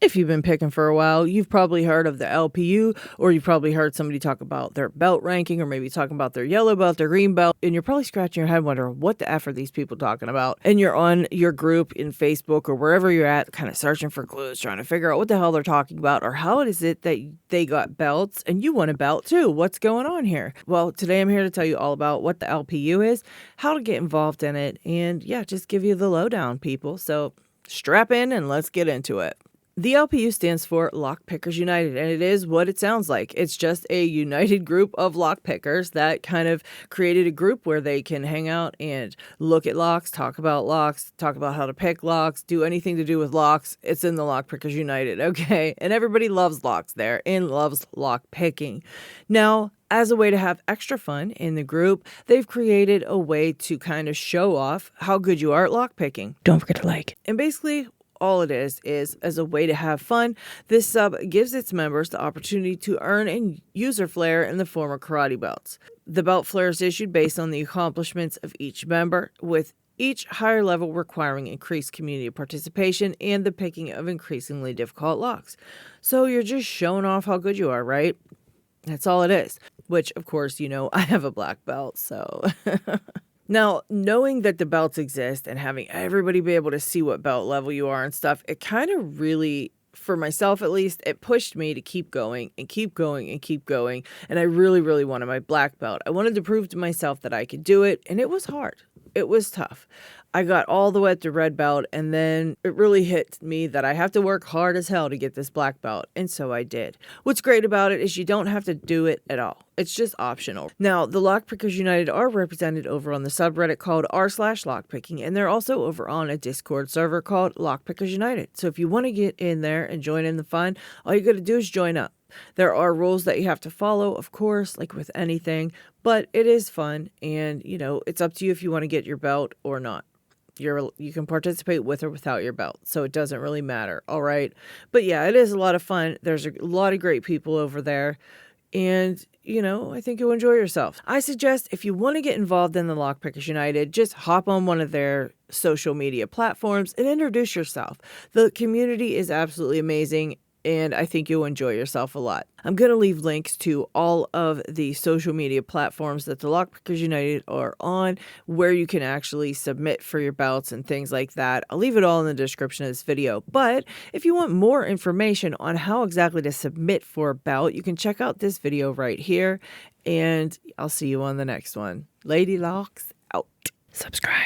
If you've been picking for a while, you've probably heard of the LPU, or you've probably heard somebody talk about their belt ranking, or maybe talking about their yellow belt, their green belt, and you're probably scratching your head wondering, what the F are these people talking about? And you're on your group in Facebook or wherever you're at, kind of searching for clues, trying to figure out what the hell they're talking about, or how it is it that they got belts and you want a belt too. What's going on here? Well, today I'm here to tell you all about what the LPU is, how to get involved in it, and yeah, just give you the lowdown, people. So strap in and let's get into it. The LPU stands for Lockpickers United, and it is what it sounds like. It's just a united group of lockpickers that kind of created a group where they can hang out and look at locks, talk about how to pick locks, do anything to do with locks. It's in the Lockpickers United, okay? And everybody loves locks there and loves lockpicking. Now, as a way to have extra fun in the group, they've created a way to kind of show off how good you are at lockpicking. Don't forget to like. And basically, all it is as a way to have fun, this sub gives its members the opportunity to earn a user flare in the form of karate belts. The belt flare is issued based on the accomplishments of each member, with each higher level requiring increased community participation and the picking of increasingly difficult locks. So you're just showing off how good you are, right? That's all it is. Which, of course, I have a black belt, so... Now, knowing that the belts exist and having everybody be able to see what belt level you are and stuff, it kind of really, for myself at least, it pushed me to keep going and keep going and keep going. And I really, really wanted my black belt. I wanted to prove to myself that I could do it, and it was hard. It was tough. I got all the way up to red belt, and then it really hit me that I have to work hard as hell to get this black belt, and so I did. What's great about it is you don't have to do it at all. It's just optional. Now, the Lockpickers United are represented over on the subreddit called r/lockpicking, and they're also over on a Discord server called Lockpickers United. So if you want to get in there and join in the fun, all you got to do is join up. There are rules that you have to follow, of course, like with anything, but it is fun, and, it's up to you if you want to get your belt or not. You can participate with or without your belt, so it doesn't really matter, all right? But yeah, it is a lot of fun. There's a lot of great people over there, and, I think you'll enjoy yourself. I suggest if you want to get involved in the Lockpickers United, just hop on one of their social media platforms and introduce yourself. The community is absolutely amazing, and I think you'll enjoy yourself a lot. I'm going to leave links to all of the social media platforms that the Lockpickers United are on, where you can actually submit for your belts and things like that. I'll leave it all in the description of this video. But if you want more information on how exactly to submit for a belt, you can check out this video right here. And I'll see you on the next one. Lady Locks out. Subscribe.